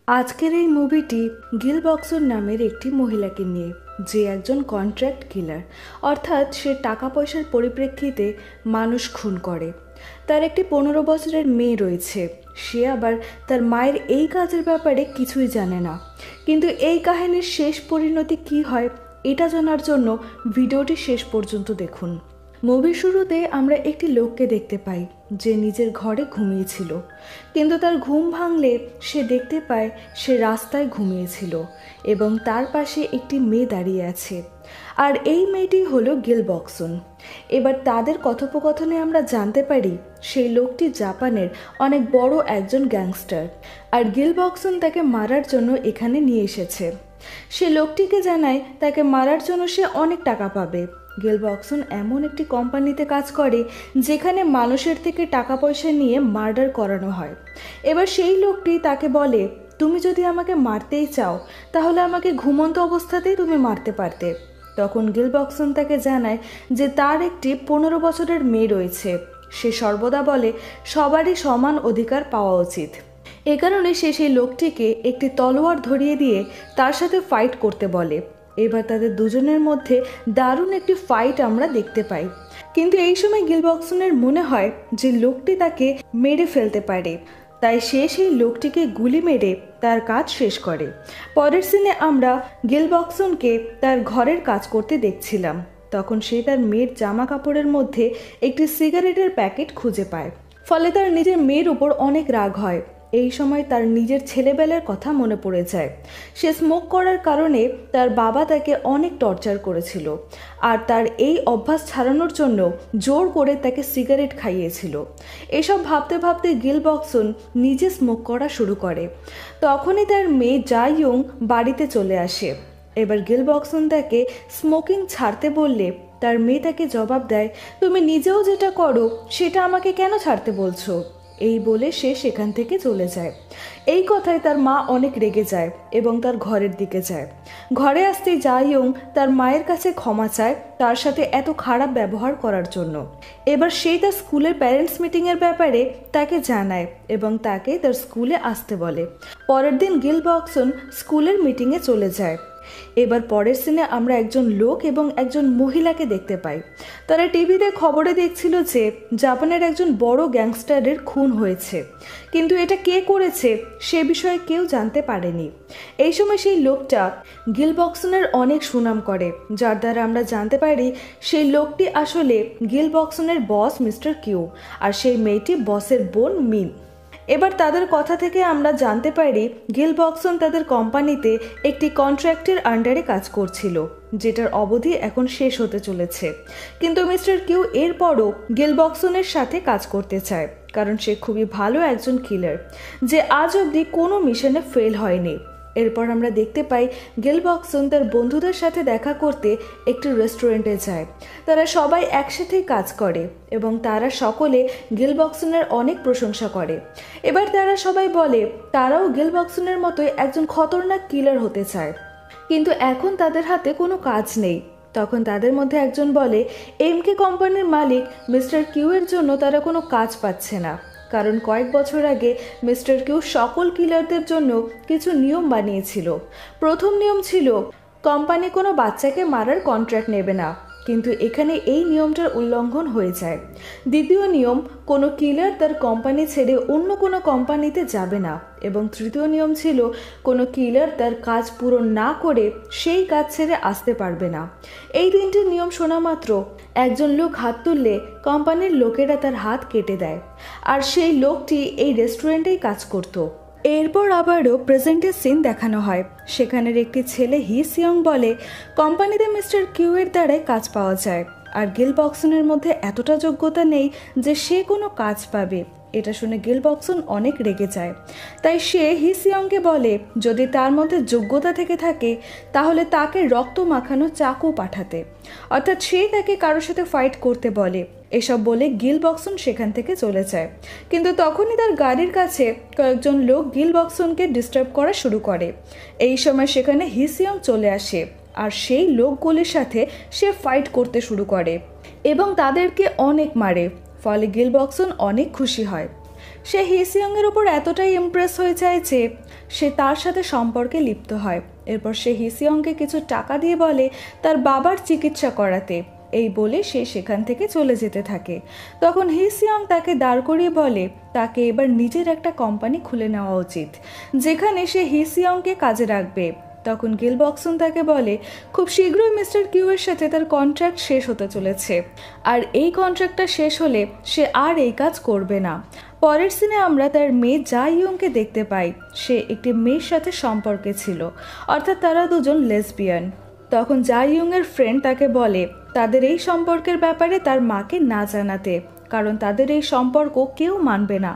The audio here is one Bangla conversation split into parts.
আজকের এই মুভিটি গিল বক্সন নামের একটি মহিলাকে নিয়ে, যে একজন কন্ট্রাক্ট কিলার, অর্থাৎ সে টাকা পয়সার পরিপ্রেক্ষিতে মানুষ খুন করে। তার একটি 15 বছরের মেয়ে রয়েছে। সে আবার তার মায়ের এই কাজের ব্যাপারে কিছুই জানে না। কিন্তু এই কাহিনীর শেষ পরিণতি কী হয় এটা জানার জন্য ভিডিওটি শেষ পর্যন্ত দেখুন। মুভির শুরুতে আমরা একটি লোককে দেখতে পাই যে নিজের ঘরে ঘুমিয়েছিল, কিন্তু তার ঘুম ভাঙলে সে দেখতে পায় সে রাস্তায় ঘুমিয়েছিল এবং তার পাশে একটি মেয়ে দাঁড়িয়ে আছে, আর এই মেয়েটি হলো গিল বক্সন। এবার তাদের কথোপকথনে আমরা জানতে পারি সেই লোকটি জাপানের অনেক বড় একজন গ্যাংস্টার, আর গিল বক্সন তাকে মারার জন্য এখানে নিয়ে এসেছে। সে লোকটিকে জানায় তাকে মারার জন্য সে অনেক টাকা পাবে। গিল বক্সন এমন একটি কোম্পানিতে কাজ করে যেখানে মানুষের থেকে টাকা পয়সা নিয়ে মার্ডার করানো হয়। এবার সেই লোকটি তাকে বলে, তুমি যদি আমাকে মারতেই চাও তাহলে আমাকে ঘুমন্ত অবস্থাতেই তুমি মারতে পারতে। তখন গিল বক্সন তাকে জানায় যে তার একটি 15 বছরের মেয়ে রয়েছে। সে সর্বদা বলে সবারই সমান অধিকার পাওয়া উচিত। এ কারণে সে সেই লোকটিকে একটি তলোয়ার ধরিয়ে দিয়ে তার সাথে ফাইট করতে বলে। এবার তাদের দুজনের মধ্যে দারুণ একটি ফাইট আমরা দেখতে পাই। কিন্তু এই সময় গিল বক্সনের মনে হয় যে লোকটি তাকে মেরে ফেলতে পারে, তাই সে সেই লোকটিকে গুলি মেরে তার কাজ শেষ করে। পরের সিনে আমরা গিল বক্সনকে তার ঘরের কাজ করতে দেখছিলাম। তখন সে তার মেয়ের জামা কাপড়ের মধ্যে একটি সিগারেটের প্যাকেট খুঁজে পায়, ফলে তার নিজের মেয়ের উপর অনেক রাগ হয়। এই সময় তার নিজের ছেলেবেলার কথা মনে পড়ে যায়। সে স্মোক করার কারণে তার বাবা তাকে অনেক টর্চার করেছিল, আর তার এই অভ্যাস ছাড়ানোর জন্য জোর করে তাকে সিগারেট খাইয়েছিল। এসব ভাবতে ভাবতে গিল বক্সন নিজে স্মোক করা শুরু করে। তখনই তার মেয়ে জা ইয়ং বাড়িতে চলে আসে। এবার গিল বক্সন তাকে স্মোকিং ছাড়তে বললে তার মেয়ে তাকে জবাব দেয়, তুমি নিজেও যেটা করো সেটা আমাকে কেন ছাড়তে বলছো? এই বলে সে সেখান থেকে চলে যায়। এই কথায় তার মা অনেক রেগে যায় এবং তার ঘরের দিকে যায়। ঘরে আসতেই জা ইয়ং তার মায়ের কাছে ক্ষমা চায় তার সাথে এত খারাপ ব্যবহার করার জন্য। এবার সেই তার স্কুলের প্যারেন্টস মিটিংয়ের ব্যাপারে তাকে জানায় এবং তাকে তার স্কুলে আসতে বলে। পরের দিন গিল বক্সন স্কুলের মিটিংয়ে চলে যায়। এবার পরের সিনে আমরা একজন লোক এবং একজন মহিলাকে দেখতে পাই। তারা টিভিতে খবরে দেখছিল যে জাপানের একজন বড় গ্যাংস্টারের খুন হয়েছে, কিন্তু এটা কে করেছে সে বিষয়ে কেউ জানতে পারেনি। এই সময় সেই লোকটা গিল বক্সনের অনেক সুনাম করে, যার দ্বারা আমরা জানতে পারি সেই লোকটি আসলে গিল বক্সনের বস মিস্টার কিউ, আর সেই মেয়েটি বসের বোন মিন। এবার তাদের কথা থেকে আমরা জানতে পারি গিল বক্সন তাদের কোম্পানিতে একটি কন্ট্রাক্টের আন্ডারে কাজ করছিল, যেটার অবধি এখন শেষ হতে চলেছে। কিন্তু মিস্টার কিউ এরপরও গিল বক্সনের সাথে কাজ করতে চায়, কারণ সে খুবই ভালো একজন কিলার যে আজ অবধি কোনো মিশনে ফেল হয়নি। এরপর আমরা দেখতে পাই গিল বক্সন তার বন্ধুদের সাথে দেখা করতে একটি রেস্টুরেন্টে যায়। তারা সবাই একসাথেই কাজ করে এবং তারা সকলে গিল বক্সনের অনেক প্রশংসা করে। এবার তারা সবাই বলে তারাও গিল বক্সনের মতোই একজন খতরনাক কিলার হতে চায়, কিন্তু এখন তাদের হাতে কোনো কাজ নেই। তখন তাদের মধ্যে একজন বলে এমকে কোম্পানির মালিক মিস্টার কিউ এর জন্য তারা কোনো কাজ পাচ্ছে না, কারণ কয়েক বছর আগে মিস্টার কিউ সকল কিলারদের জন্য কিছু নিয়ম বানিয়েছিল। প্রথম নিয়ম ছিল কোম্পানি কোনো বাচ্চাকে মারার কন্ট্রাক্ট নেবে না, কিন্তু এখানে এই নিয়মটার উল্লঙ্ঘন হয়ে যায়। দ্বিতীয় নিয়ম, কোনো কিলার তার কোম্পানি ছেড়ে অন্য কোনো কোম্পানিতে যাবে না, এবং তৃতীয় নিয়ম ছিল কোনো কিলার তার কাজ পূরণ না করে সেই কাজ ছেড়ে আসতে পারবে না। এই তিনটি নিয়ম শোনা মাত্র একজন লোক হাত তুললে কোম্পানির লোকেরা তার হাত কেটে দেয়, আর সেই লোকটি এই রেস্টুরেন্টেই কাজ করত। এরপর আবারও প্রেজেন্টের সিন দেখানো হয়। সেখানের একটি ছেলে হি সিয়ং বলে কোম্পানিতে মিস্টার কিউ এর দ্বারাই কাজ পাওয়া যায়, আর গিল বক্সনের মধ্যে এতটা যোগ্যতা নেই যে সে কোনো কাজ পাবে। এটা শুনে গিল বক্সন অনেক রেগে যায়, তাই সে হি সিয়ংকে বলে যদি তার মধ্যে যোগ্যতা থেকে থাকে তাহলে তাকে রক্ত মাখানো চাকু পাঠাতে, অর্থাৎ সে তাকে কারোর সাথে ফাইট করতে বলে। এসব বলে গিল বক্সন সেখান থেকে চলে যায়, কিন্তু তখনই তার গাড়ির কাছে কয়েকজন লোক গিল বক্সনকে ডিস্টার্ব করা শুরু করে। এই সময় সেখানে হি সিয়ং চলে আসে, আর সেই লোকগুলির সাথে সে ফাইট করতে শুরু করে এবং তাদেরকে অনেক মারে, ফলে গিল বক্সন অনেক খুশি হয়। সে হি সিয়ংয়ের ওপর এতটাই ইমপ্রেস হয়ে যায় যে সে তার সাথে সম্পর্কে লিপ্ত হয়। এরপর সে হিসিয়ংকে কিছু টাকা দিয়ে বলে তার বাবার চিকিৎসা করাতে। এই বলে সে সেখান থেকে চলে যেতে থাকে। তখন হিসিয়ং তাকে দাঁড় করিয়ে বলে তাকে এবার নিজের একটা কোম্পানি খুলে নেওয়া উচিত, যেখানে সে হিসিয়ংকে কাজে রাখবে। তখন গিলবক্সন তাকে বলে খুব শীঘ্রই মিস্টার কিউয়ের সাথে তার কন্ট্রাক্ট শেষ হতে চলেছে, আর এই কন্ট্রাক্টটা শেষ হলে সে আর এই কাজ করবে না। পরের সিনে আমরা তার মেয়ে জা ইয়ংকে দেখতে পাই। সে একটি মেয়ের সাথে সম্পর্কে ছিল, অর্থাৎ তারা দুজন লেসবিয়ান। তখন জা ইয়ংয়ের ফ্রেন্ড তাকে বলে তাদের এই সম্পর্কের ব্যাপারে তার মাকে না জানাতে, কারণ তাদের এই সম্পর্ক কেউ মানবে না।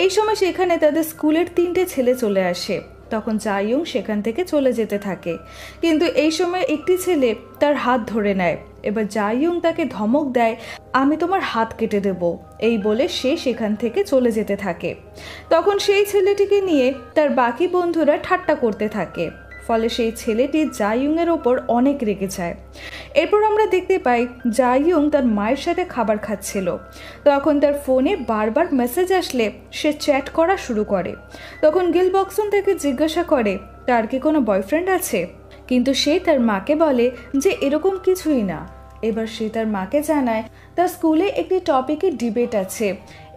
এই সময় সেখানে তাদের স্কুলের 3টে ছেলে চলে আসে। তখন জা ইয়ং সেখান থেকে চলে যেতে থাকে, কিন্তু এই সময় একটি ছেলে তার হাত ধরে নেয়। এবার জা ইয়ং তাকে ধমক দেয় আমি তোমার হাত কেটে দেব, এই বলে সে সেখান থেকে চলে যেতে থাকে। তখন সেই ছেলেটিকে নিয়ে তার বাকি বন্ধুরা ঠাট্টা করতে থাকে, ফলে সেই ছেলেটি জা ইয়ংয়ের ওপর অনেক রেগে যায়। এরপর আমরা দেখতে পাই জা ইয়ং তার মায়ের সাথে খাবার খাচ্ছিল। তখন তার ফোনে বারবার মেসেজ আসলে সে চ্যাট করা শুরু করে। তখন গিলবক্সন তাকে জিজ্ঞাসা করে তার কি কোনো বয়ফ্রেন্ড আছে, কিন্তু সে তার মাকে বলে যে এরকম কিছুই না। এবার সে তার মাকে জানায় তার স্কুলে একটি টপিকে ডিবেট আছে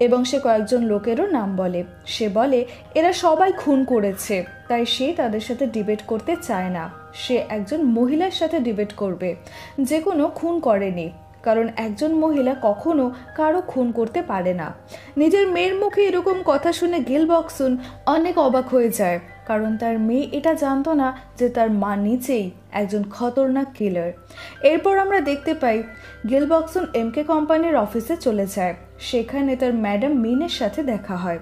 এবং সে কয়েকজন লোকেরও নাম বলে। সে বলে এরা সবাই খুন করেছে, তাই সে তাদের সাথে ডিবেট করতে চায় না। সে একজন মহিলার সাথে ডিবেট করবে যে কোনো খুন করেনি, কারণ একজন মহিলা কখনো কারো খুন করতে পারে না। নিজের মেয়ের মুখে এরকম কথা শুনে গিলবক্সন অনেক অবাক হয়ে যায়, কারণ তার মেয়ে এটা জানতো না যে তার মা নিজেই একজন খতরনাক কিলার। এরপর আমরা দেখতে পাই গিলবক্সন এমকে কোম্পানির অফিসে চলে যায়। সেখানে তার ম্যাডাম মিনের সাথে দেখা হয়।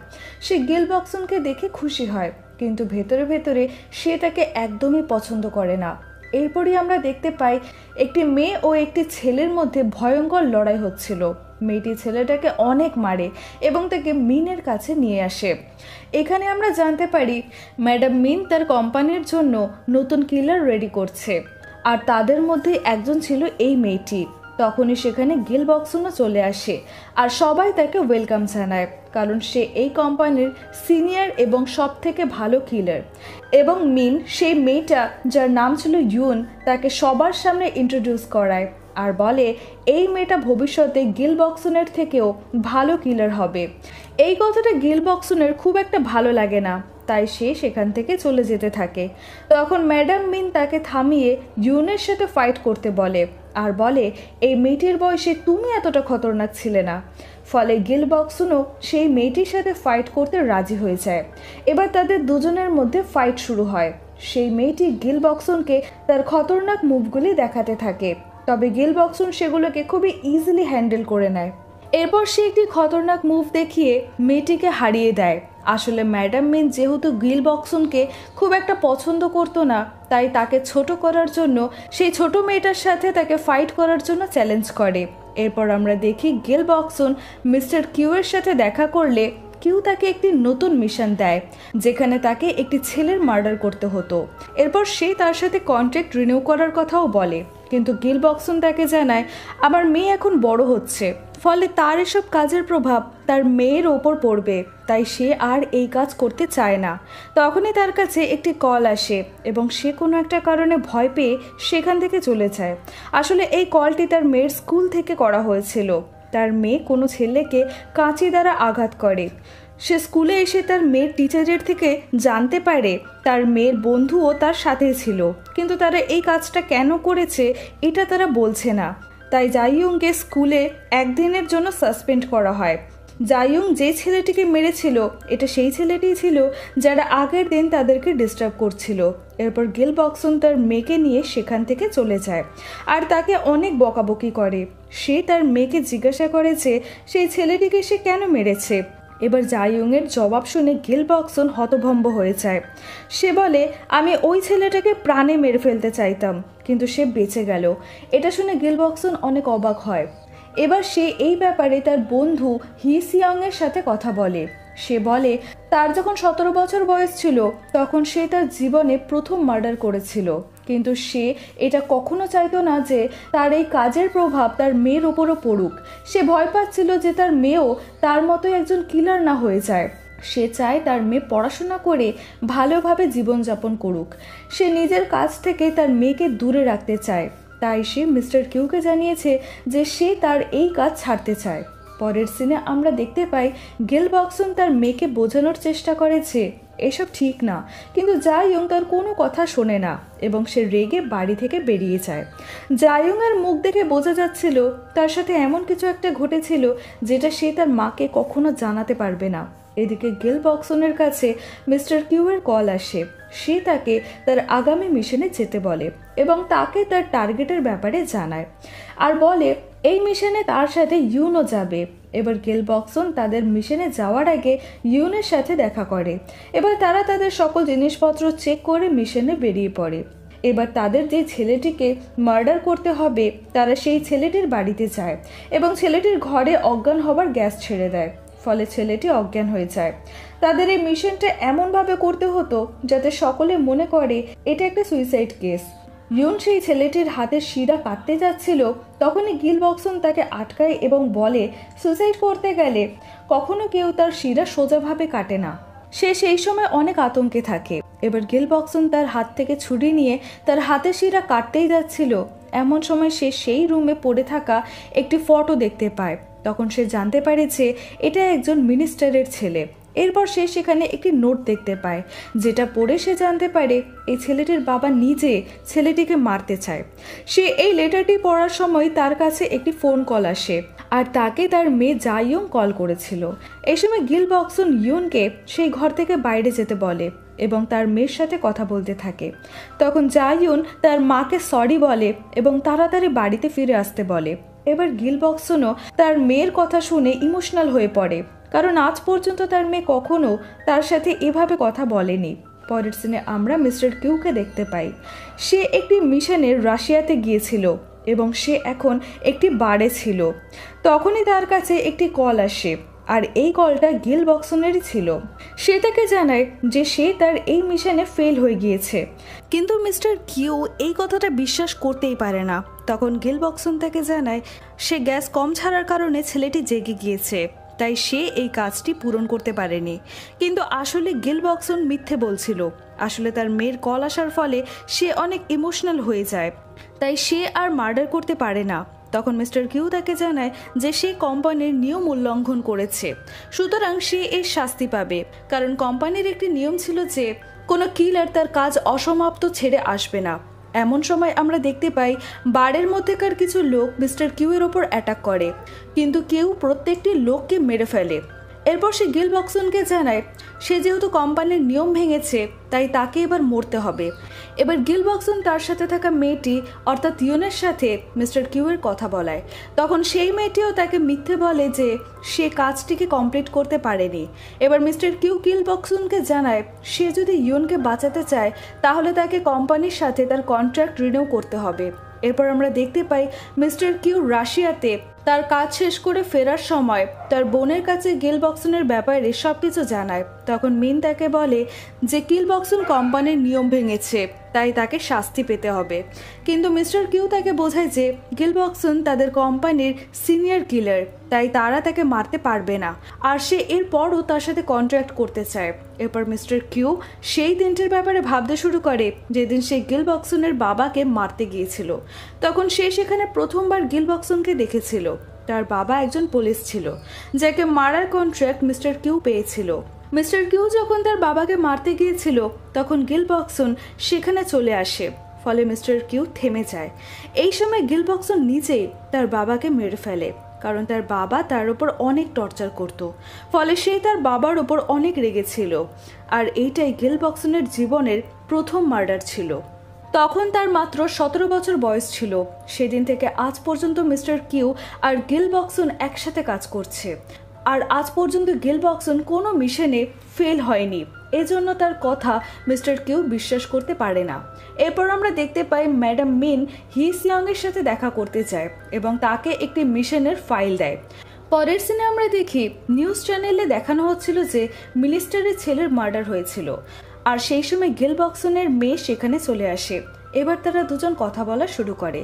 সে গিলবক্সনকে দেখে খুশি হয়, কিন্তু ভেতরে ভেতরে সে তাকে একদমই পছন্দ করে না। এরপরই আমরা দেখতে পাই একটি মেয়ে ও একটি ছেলের মধ্যে ভয়ঙ্কর লড়াই হচ্ছিল। মেয়েটি ছেলেটাকে অনেক মারে এবং তাকে মিনের কাছে নিয়ে আসে। এখানে আমরা জানতে পারি ম্যাডাম মিন তার কোম্পানির জন্য নতুন কিলার রেডি করছে, আর তাদের মধ্যে একজন ছিল এই মেয়েটি। তখনই সেখানে গিলবক্সনও চলে আসে, আর সবাই তাকে ওয়েলকাম জানায়, কারণ সে এই কোম্পানির সিনিয়র এবং সব থেকে ভালো কিলার। এবং মিন সেই মেয়েটা যার নাম ছিল ইউন তাকে সবার সামনে ইন্ট্রোডিউস করায় আর বলে এই মেয়েটা ভবিষ্যতে গিলবক্সনের থেকেও ভালো কিলার হবে। এই কথাটা গিলবক্সনের খুব একটা ভালো লাগে না, তাই সে সেখান থেকে চলে যেতে থাকে। তখন ম্যাডাম মিন তাকে থামিয়ে ইউনের সাথে ফাইট করতে বলে আর বলে এই মেয়েটির বয়সে তুমি এতটা খতরনাক ছিলে না। ফলে গিলবক্সনও সেই মেয়েটির সাথে ফাইট করতে রাজি হয়ে যায়। এবার তাদের দুজনের মধ্যে ফাইট শুরু হয়। সেই মেয়েটি গিলবক্সনকে তার খতরনাক মুভগুলি দেখাতে থাকে, তবে গিলবক্সন সেগুলোকে খুবই ইজিলি হ্যান্ডেল করে নেয়। এরপর সে একটি খতরনাক মুভ দেখিয়ে মেয়েটিকে হারিয়ে দেয়। আসলে ম্যাডাম মিন যেহেতু গিলবক্সনকে খুব একটা পছন্দ করতো না, তাই তাকে ছোট করার জন্য সেই ছোট মেয়েটার সাথে তাকে ফাইট করার জন্য চ্যালেঞ্জ করে। এরপর আমরা দেখি গিলবক্সন মিস্টার কিউয়ের সাথে দেখা করলে কিউ তাকে একটি নতুন মিশন দেয়, যেখানে তাকে একটি ছেলের মার্ডার করতে হতো। এরপর সে তার সাথে কন্ট্রাক্ট রিনিউ করার কথাও বলে, কিন্তু গিলবক্সন তাকে জানায় আমার মেয়ে এখন বড় হচ্ছে, ফলে তার এসব কাজের প্রভাব তার মেয়ের ওপর পড়বে, তাই সে আর এই কাজ করতে চায় না। তখনই তার কাছে একটি কল আসে এবং সে কোনো একটা কারণে ভয় পেয়ে সেখান থেকে চলে যায়। আসলে এই কলটি তার মেয়ের স্কুল থেকে করা হয়েছিল। তার মেয়ে কোনো ছেলেকে কাঁচি দ্বারা আঘাত করে। সে স্কুলে এসে তার মেয়ের টিচারের থেকে জানতে পারে তার মেয়ের বন্ধুও তার সাথে ছিল, কিন্তু তারা এই কাজটা কেন করেছে এটা তারা বলছে না। তাই জাইয়ংকে স্কুলে একদিনের জন্য সাসপেন্ড করা হয়। জাইয়ং যে ছেলেটিকে মেরেছিল এটা সেই ছেলেটিই ছিল যারা আগের দিন তাদেরকে ডিস্টার্ব করছিল। এরপর গিলবক্সন তার মেয়েকে নিয়ে সেখান থেকে চলে যায় আর তাকে অনেক বকাবকি করে। সে তার মেয়েকে জিজ্ঞাসা করে যে সেই ছেলেটিকে সে কেন মেরেছে। এবার জাইয়ংয়ের জবাব শুনে গিলবক্সন হতভম্ব হয়ে যায়। সে বলে আমি ওই ছেলেটাকে প্রাণে মেরে ফেলতে চাইতাম, কিন্তু সে বেঁচে গেল। এটা শুনে গিলবক্সন অনেক অবাক হয়। এবার সে এই ব্যাপারে তার বন্ধু হিসিয়ংয়ের সাথে কথা বলে। সে বলে তার যখন 17 বছর বয়স ছিল তখন সে তার জীবনে প্রথম মার্ডার করেছিল, কিন্তু সে এটা কখনো চাইতো না যে তার এই কাজের প্রভাব তার মেয়ের ওপরও পড়ুক। সে ভয় পাচ্ছিল যে তার মেয়েও তার মতোই একজন কিলার না হয়ে যায়। সে চায় তার মেয়ে পড়াশোনা করে ভালোভাবে জীবনযাপন করুক। সে নিজের কাছ থেকে তার মেয়েকে দূরে রাখতে চায়। তাই সে মিস্টার কিউকে জানিয়েছে যে সে তার এই কাজ ছাড়তে চায়। পরের সিনে আমরা দেখতে পাই গিল বক্সন তার মেয়েকে বোঝানোর চেষ্টা করেছে এসব ঠিক না, কিন্তু জায়ং তার কোনো কথা শোনে না এবং সে রেগে বাড়ি থেকে বেরিয়ে যায়। জায়ংয়ের মুখ দেখে বোঝা যাচ্ছিল তার সাথে এমন কিছু একটা ঘটেছিল যেটা সে তার মাকে কখনো জানাতে পারবে না। এদিকে গিল বক্সনের কাছে মিস্টার কিউয়ের কল আসে। সে তাকে তার আগামী মিশনে যেতে বলে এবং তাকে তার টার্গেটের ব্যাপারে জানায় আর বলে এই মিশনে তার সাথে ইউনও যাবে। এবার গিল বক্সন তাদের মিশনে যাওয়ার আগে ইউনের সাথে দেখা করে। এবার তারা তাদের সকল জিনিসপত্র চেক করে মিশনে বেরিয়ে পড়ে। এবার তাদের যে ছেলেটিকে মার্ডার করতে হবে তারা সেই ছেলেটির বাড়িতে যায় এবং ছেলেটির ঘরে অজ্ঞান হবার গ্যাস ছেড়ে দেয়, ফলে ছেলেটি অজ্ঞান হয়ে যায়। তাদের এই মিশনটা এমনভাবে করতে হতো যাতে সকলে মনে করে এটা একটা সুইসাইড কেস। ইউন সেই ছেলেটির হাতের শিরা কাটতে যাচ্ছিল, তখনই গিল বক্সন তাকে আটকায় এবং বলে সুইসাইড করতে গেলে কখনো কেউ তার শিরা সোজাভাবে কাটে না। সে সেই সময় অনেক আতঙ্কে থাকে। এবার গিল বক্সন তার হাত থেকে ছুরি নিয়ে তার হাতের শিরা কাটতেই যাচ্ছিল, এমন সময় সে সেই রুমে পড়ে থাকা একটি ফটো দেখতে পায়। তখন সে জানতে পারে যে এটা একজন মিনিস্টারের ছেলে। এরপর সে সেখানে একটি নোট দেখতে পায়, যেটা পড়ে সে জানতে পারে এই ছেলেটির বাবা নিজে ছেলেটিকে মারতে চায়। সে এই লেটারটি পড়ার সময় তার কাছে একটি ফোন কল আসে আর তাকে তার মেয়ে জায়ং কল করেছিল। এই সময় গিল বক্সন ইউনকে সেই ঘর থেকে বাইরে যেতে বলে এবং তার মেয়ের সাথে কথা বলতে থাকে। তখন জায়ুন তার মাকে সরি বলে এবং তাড়াতাড়ি বাড়িতে ফিরে আসতে বলে। এবার গিল বক্সনও তার মেয়ের কথা শুনে ইমোশনাল হয়ে পড়ে, কারণ আজ পর্যন্ত তার মেয়ে কখনো তার সাথে এভাবে কথা বলেনি। পরের সিনে আমরা মিস্টার কিউকে দেখতে পাই। সে একটি মিশনে রাশিয়াতে গিয়েছিল এবং সে এখন একটি বারে ছিল। তখনই তার কাছে একটি কল আসে আর এই কলটা গিল বক্সনেরই ছিল। সে তাকে জানায় যে সে তার এই মিশনে ফেল হয়ে গিয়েছে, কিন্তু মিস্টার কিউ এই কথাটা বিশ্বাস করতেই পারে না। তখন গিল বক্সন তাকে জানায় সে গ্যাস কম ছাড়ার কারণে ছেলেটি জেগে গিয়েছে, তাই সে এই কাজটি পূরণ করতে পারেনি। কিন্তু আসলে গিল বক্সন মিথ্যে বলছিল। আসলে তার মেয়ের কল আসার ফলে সে অনেক ইমোশনাল হয়ে যায়, তাই সে আর মার্ডার করতে পারে না। তখন মিস্টার কিউ তাকে জানায় যে সে কোম্পানির নিয়ম উল্লঙ্ঘন করেছে, সুতরাং সে এর শাস্তি পাবে, কারণ কোম্পানির একটি নিয়ম ছিল যে কোনো কিলার তার কাজ অসমাপ্ত ছেড়ে আসবে না। এমন সময় আমরা দেখতে পাই বারের মধ্যেকার কিছু লোক মিস্টার কিউয়ের ওপর অ্যাটাক করে, কিন্তু কেউ প্রত্যেকটি লোককে মেরে ফেলে। এরপর সে গিল বক্সনকে জানায় সে যেহেতু কোম্পানির নিয়ম ভেঙেছে তাই তাকে এবার মরতে হবে। এবার গিল বক্সন তার সাথে থাকা মেয়েটি অর্থাৎ ইউনের সাথে মিস্টার কিউয়ের কথা বলায়। তখন সেই মেয়েটিও তাকে মিথ্যে বলে যে সে কাজটিকে কমপ্লিট করতে পারেনি। এবার মিস্টার কিউ গিল বক্সনকে জানায় সে যদি ইউনকে বাঁচাতে চায় তাহলে তাকে কোম্পানির সাথে তার কন্ট্রাক্ট রিনিউ করতে হবে। এরপর আমরা দেখতে পাই মিস্টার কিউ রাশিয়াতে তার কাজ শেষ করে ফেরার সময় তার বোনের কাছে গিল বক্সনের ব্যাপারে সব কিছু জানায়। তখন মিন তাকে বলে যে গিল বক্সন কোম্পানির নিয়ম ভেঙেছে, তাই তাকে শাস্তি পেতে হবে। কিন্তু মিস্টার কিউ তাকে বোঝায় যে গিল বক্সন তাদের কোম্পানির সিনিয়র কিলার, তাই তারা তাকে মারতে পারবে না, আর সে এরপরও তার সাথে কন্ট্রাক্ট করতে চায়। এরপর মিস্টার কিউ সেই দিনটির ব্যাপারে ভাবতে শুরু করে যেদিন সে গিল বক্সনের বাবাকে মারতে গিয়েছিল। তখন সে সেখানে প্রথমবার গিল বক্সনকে দেখেছিল। তার বাবা একজন পুলিশ ছিল যাকে মারার কন্ট্রাক্ট মিস্টার কিউ পেয়েছিল। মিস্টার কিউ যখন তার বাবাকে মারতে গিয়েছিল তখন গিল বক্সন সেখানে চলে আসে, ফলে মিস্টার কিউ থেমে যায়। এই সময় গিল বক্সন নিজেই তার বাবাকে মেরে ফেলে, কারণ তার বাবা তার উপর অনেক টর্চার করত, ফলে সে তার বাবার উপর অনেক রেগেছিল। আর এইটাই গিল বক্সনের জীবনের প্রথম মার্ডার ছিল। তখন তার মাত্র 17 বছর বয়স ছিল। সেদিন থেকে আজ পর্যন্ত মিস্টার কিউ আর গিল বক্সন একসাথে কাজ করছে, আর আজ পর্যন্ত গিল বক্সন কোনো মিশনে ফেল হয়নি। এজন্য তার কথা মিস্টার কিউ বিশ্বাস করতে পারে না। এরপর আমরা দেখতে পাই ম্যাডাম মিন হি সিয়ংয়ের সাথে দেখা করতে যায় এবং তাকে একটি মিশনের ফাইল দেয়। পরের সিনে আমরা দেখি নিউজ চ্যানেলে দেখানো হচ্ছিল যে মিনিস্টারের ছেলের মার্ডার হয়েছিল, আর সেই সময় গিল বক্সনের মেয়ে সেখানে চলে আসে। এবার তারা দুজন কথা বলা শুরু করে।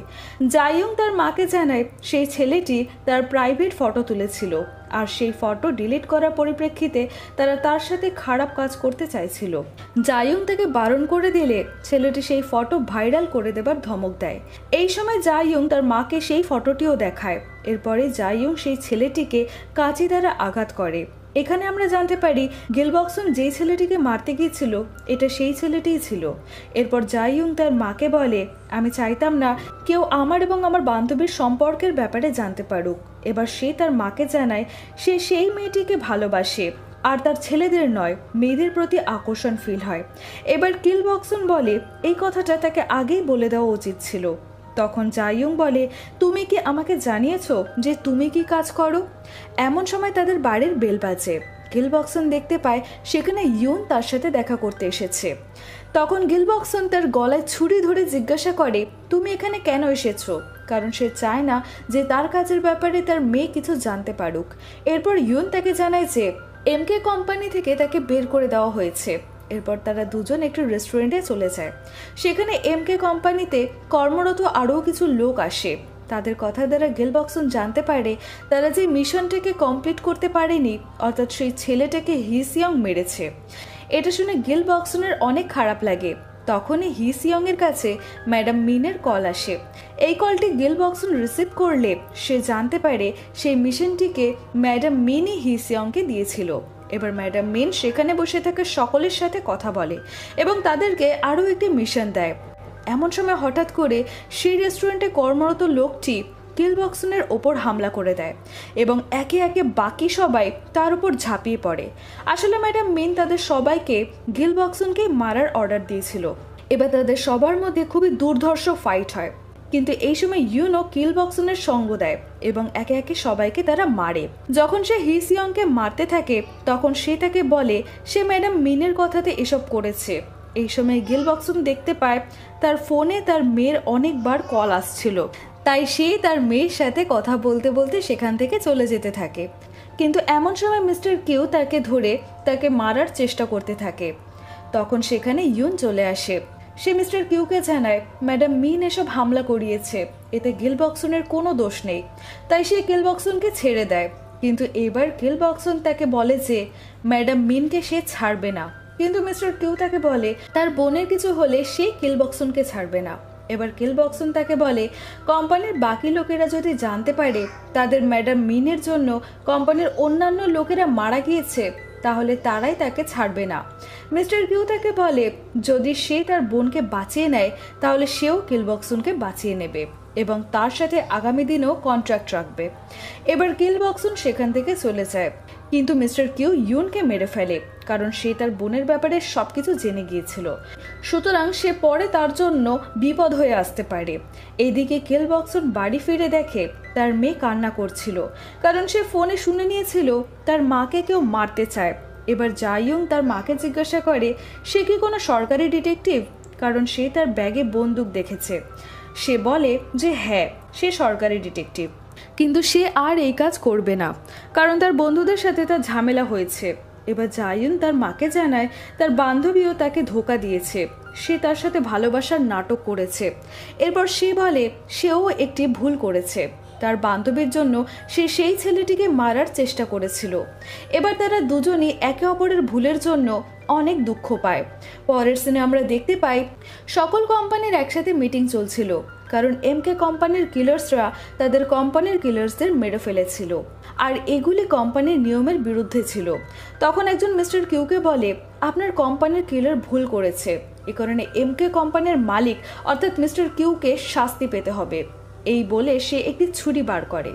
জায়ং তার মাকে জানায় সেই ছেলেটি তার প্রাইভেট ফটো তুলেছিল আর সেই ফটো ডিলিট করার পরিপ্রেক্ষিতে তারা তার সাথে খারাপ কাজ করতে চাইছিল। জায়ুং তাকে বারণ করে দিলে ছেলেটি সেই ফটো ভাইরাল করে দেবার ধমক দেয়। এই সময় জায়ুং তার মাকে সেই ফটোটিও দেখায়। এরপরে জায়ুং সেই ছেলেটিকে কাঁচি দ্বারা আঘাত করে। এখানে আমরা জানতে পারি গিলবক্সন যেই ছেলেটিকে মারতে গিয়েছিল এটা সেই ছেলেটিই ছিল। এরপর জায়ুং তার মাকে বলে, আমি চাইতাম না কেউ আমার এবং আমার বান্ধবীর সম্পর্কের ব্যাপারে জানতে পারুক। এবার সে তার মাকে জানায় সে সেই মেয়েটিকে ভালোবাসে আর তার ছেলেদের নয়, মেয়েদের প্রতি আকর্ষণ ফিল হয়। এবার গিলবক্সন বলে এই কথাটা তাকে আগেই বলে দেওয়া উচিত ছিল। তখন জায়ুং বলে, তুমি কি আমাকে জানিয়েছো যে তুমি কি কাজ করো? এমন সময় তাদের বাড়ির বেল বাজে। গিলবক্সন দেখতে পায় সেখানে ইউন তার সাথে দেখা করতে এসেছে। তখন গিলবক্সন তার গলায় ছুরি ধরে জিজ্ঞাসা করে, তুমি এখানে কেন এসেছো? কারণ সে চায় না যে তার কাজের ব্যাপারে তার মেয়ে কিছু জানতে পারুক। এরপর ইউন তাকে জানায় যে এমকে কোম্পানি থেকে তাকে বের করে দেওয়া হয়েছে। এরপর তারা দুজন একটি রেস্টুরেন্টে চলে যায়। সেখানে এমকে কোম্পানিতে কর্মরত আরও কিছু লোক আসে। তাদের কথা দ্বারা গিলবক্সন জানতে পারে তারা যে মিশনটাকে কমপ্লিট করতে পারেনি, অর্থাৎ সেই ছেলেটাকে হিসিয়ং মেরেছে। এটা শুনে গিলবক্সনের অনেক খারাপ লাগে। তখনই হিসিয়ং এর কাছে ম্যাডাম মিনের কল আসে। এই কলটি গিলবক্সন রিসিভ করলে সে জানতে পারে সেই মিশনটিকে ম্যাডাম মিনই হিসিয়ংকে দিয়েছিল। এবার ম্যাডাম মিন সেখানে বসে থাকা সকলের সাথে কথা বলে এবং তাদেরকে আরও একটি মিশন দেয়। এমন সময় হঠাৎ করে সেই রেস্টুরেন্টে কর্মরত লোকটি গিলবক্সনের ওপর হামলা করে দেয় এবং একে একে বাকি সবাই তার উপর ঝাঁপিয়ে পড়ে। আসলে ম্যাডাম মিন তাদের সবাইকে গিলবক্সনকে মারার অর্ডার দিয়েছিল। এবার তাদের সবার মধ্যে খুবই দুর্ধর্ষ ফাইট হয়, কিন্তু এই সময় ইউনো গিলবক্সনের সঙ্গ দেয় এবং একে একে সবাইকে তারা মারে। যখন সে হিসিয়ংকে মারতে থাকে তখন সে তাকে বলে সে ম্যাডাম মিনের কথাতে এসব করেছে। এই সময় গিলবক্সন দেখতে পায় তার ফোনে তার মেয়ের অনেকবার কল আসছিল, তাই সে তার মেয়ের সাথে কথা বলতে বলতে সেখান থেকে চলে যেতে থাকে। কিন্তু এমন সময় মিস্টার কিউ তাকে ধরে তাকে মারার চেষ্টা করতে থাকে। তখন সেখানে ইউন চলে আসে। সে মিস্টার কিউকে জানায় ম্যাডাম মিন এসব হামলা করিয়েছে, এতে গিলবক্সনের কোনো দোষ নেই। তাই সে গিলবক্সনকে ছেড়ে দেয়। কিন্তু এবার গিলবক্সন তাকে বলে যে ম্যাডাম মিনকে সে ছাড়বে না। কিন্তু মিস্টার কিউ তাকে বলে তার বোনের কিছু হলে সে গিলবক্সনকে ছাড়বে না। এবার গিলবক্সন তাকে বলে কোম্পানির বাকি লোকেরা যদি জানতে পারে তাদের ম্যাডাম মিনের জন্য কোম্পানির অন্যান্য লোকেরা মারা গিয়েছে তাহলে তারাই তাকে ছাড়বে না। মিস্টার কিউ তাকে বলে যদি সে তার বোনকে বাঁচিয়ে নেয় তাহলে সেও গিলবক্সনকে বাঁচিয়ে নেবে এবং তার সাথে আগামী দিনেও কন্ট্রাক্ট রাখবে। এবার গিলবক্সন সেখান থেকে চলে যায়, কিন্তু মিস্টার কিউ ইউনকে মেরে ফেলে কারণ সে তার বোনের ব্যাপারে সবকিছু জেনে গিয়েছিল। সুতরাং সে পরে তার জন্য বিপদ হয়ে আসতে পারে। এইদিকে গিলবক্সন বাড়ি ফিরে দেখে তার মেয়ে কান্না করছিল, কারণ সে ফোনে শুনে নিয়েছিল তার মাকে কেউ মারতে চায়। এবার জায়ুং তার মাকে জিজ্ঞাসা করে সে কি কোনো সরকারি ডিটেকটিভ, কারণ সে তার ব্যাগে বন্দুক দেখেছে। সে বলে যে হ্যাঁ, সে সরকারি ডিটেকটিভ, কিন্তু সে আর এই কাজ করবে না কারণ তার বন্ধুদের সাথে তার ঝামেলা হয়েছে। এবার জায়ুন তার মাকে জানায় তার বান্ধবীও তাকে ধোঁকা দিয়েছে, সে তার সাথে ভালোবাসার নাটক করেছে। এরপর সে বলে সেও একটি ভুল করেছে, তার বান্ধবীর জন্য সে সেই ছেলেটিকে মারার চেষ্টা করেছিল। এবার তারা দুজনই একে অপরের ভুলের জন্য অনেক দুঃখ পায়। পরের সিনে আমরা দেখতে পাই সকল কোম্পানির একসাথে মিটিং চলছিল, কারণ এমকে কোম্পানির কিলার্সরা তাদের কোম্পানির কিলার্সদের মেরে ফেলেছিল আর এগুলি কোম্পানির নিয়মের বিরুদ্ধে ছিল। তখন একজন মিস্টার কিউকে বলে আপনার কোম্পানির কিলার ভুল করেছে, এ কারণে এমকে কোম্পানির মালিক অর্থাৎ মিস্টার কিউকে শাস্তি পেতে হবে। এই বলে সে একটি ছুরি বার করে,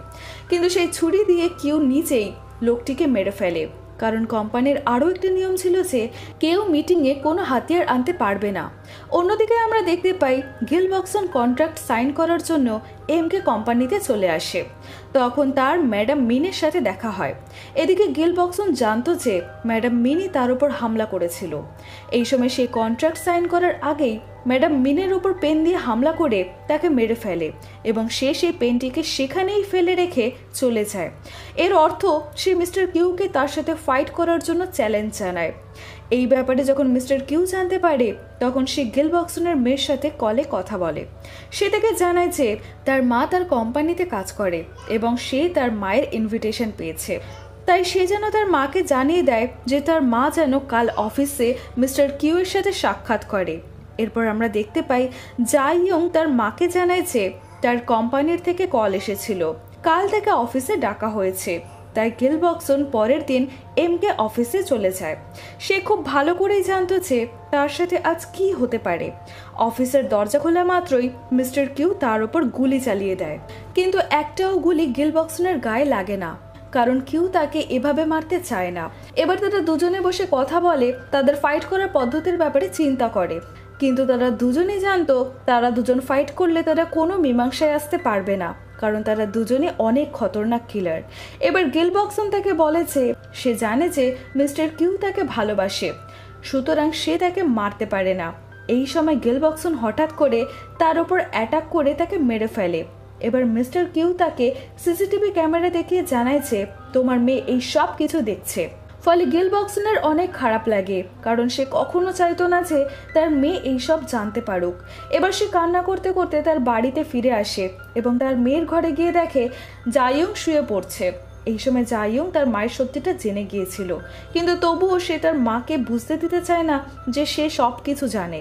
কিন্তু সেই ছুরি দিয়ে কিউ নিজেই লোকটিকে মেরে ফেলে, কারণ কোম্পানির আরও একটি নিয়ম ছিল যে কেউ মিটিংয়ে কোনো হাতিয়ার আনতে পারবে না। অন্যদিকে আমরা দেখতে পাই গিলবক্সন কন্ট্রাক্ট সাইন করার জন্য এমকে কোম্পানিতে চলে আসে। তখন তার ম্যাডাম মিনের সাথে দেখা হয়। এদিকে গিলবক্সন জানতো যে ম্যাডাম মিনই তার উপর হামলা করেছিল। এই সময় সে কন্ট্রাক্ট সাইন করার আগেই ম্যাডাম মিনের উপর পেন দিয়ে হামলা করে তাকে মেরে ফেলে এবং সে সেই পেনটিকে সেখানেই ফেলে রেখে চলে যায়। এর অর্থ সে মিস্টার কিউকে তার সাথে ফাইট করার জন্য চ্যালেঞ্জ জানায়। এই ব্যাপারে যখন মিস্টার কিউ জানতে পারে তখন সে গিলবক্সনের মেয়ের সাথে কলে কথা বলে। সে তাকে জানায় যে তার মা তার কোম্পানিতে কাজ করে এবং সে তার মায়ের ইনভিটেশন পেয়েছে। তাই সে যেন তার মাকে জানিয়ে দেয় যে তার মা যেন কাল অফিসে মিস্টার কিউ এর সাথে সাক্ষাৎ করে। এরপর আমরা দেখতে পাই জাইয়ং তার মাকে জানায় যে তার কোম্পানির থেকে কল এসেছিল, কাল তাকে অফিসে ডাকা হয়েছে। তাই গিল বক্সন পরের দিন এমকে অফিসে চলে যায়। সে খুব ভালো করেই জানতো যে তার সাথে আজ কি হতে পারে। অফিসের দরজা খোলা মাত্রই মিস্টার কিউ তার উপর গুলি চালিয়ে দেয়, কিন্তু একটাও গুলি গিল বক্সনের গায়ে লাগে না, কারণ কিউ তাকে এভাবে মারতে চায় না। এবার তারা দুজনে বসে কথা বলে, তাদের ফাইট করার পদ্ধতির ব্যাপারে চিন্তা করে, কিন্তু তারা দুজনেই জানতো তারা দুজন ফাইট করলে তারা কোনো মীমাংসায় আসতে পারবে না, কারণ তারা দুজনে অনেক খতরনাক কিলার। এবার গিল বক্সন তাকে বলে যে সে জানে যে মিস্টার কিউ তাকে ভালোবাসে, সুতরাং সে তাকে মারতে পারে না। এই সময় গিল বক্সন হঠাৎ করে তার উপর অ্যাটাক করে তাকে মেরে ফেলে। এবার মিস্টার কিউ তাকে সিসিটিভি ক্যামেরা দেখিয়ে জানায় যে তোমার মেয়ে এই সব কিছু দেখছে। ফলে গিল বক্সনের অনেক খারাপ লাগে, কারণ সে কখনো চাইতো না যে তার মেয়ে এইসব জানতে পারুক। এবার সে কান্না করতে করতে তার বাড়িতে ফিরে আসে এবং তার মেয়ের ঘরে গিয়ে দেখে জাইয়ং শুয়ে পড়ছে। এই সময় জাইয়ং তার মায়ের সত্যিটা জেনে গিয়েছিল, কিন্তু তবুও সে তার মাকে বুঝতে দিতে চায় না যে সে সব কিছু জানে।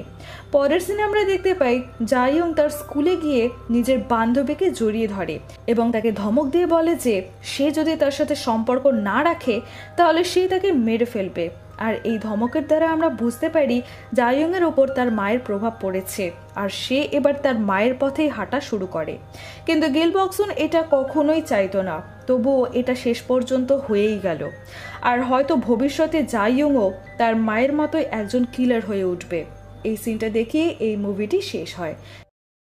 পরের সিনে আমরা দেখতে পাই জাইয়ং তার স্কুলে গিয়ে নিজের বান্ধবীকে জড়িয়ে ধরে এবং তাকে ধমক দিয়ে বলে যে সে যদি তার সাথে সম্পর্ক না রাখে তাহলে সে তাকে মেরে ফেলবে। আর এই ধমকের দ্বারা আমরা বুঝতে পারি জাইয়ংয়ের ওপর তার মায়ের প্রভাব পড়েছে, আর সে এবার তার মায়ের পথেই হাঁটা শুরু করে। কিন্তু গিল বক্সন এটা কখনোই চাইতো না, তবুও এটা শেষ পর্যন্ত হয়েই গেল। আর হয়তো ভবিষ্যতে জাইয়ংও তার মায়ের মতোই একজন কিলার হয়ে উঠবে। এই সিনটা দেখিয়ে এই মুভিটি শেষ হয়।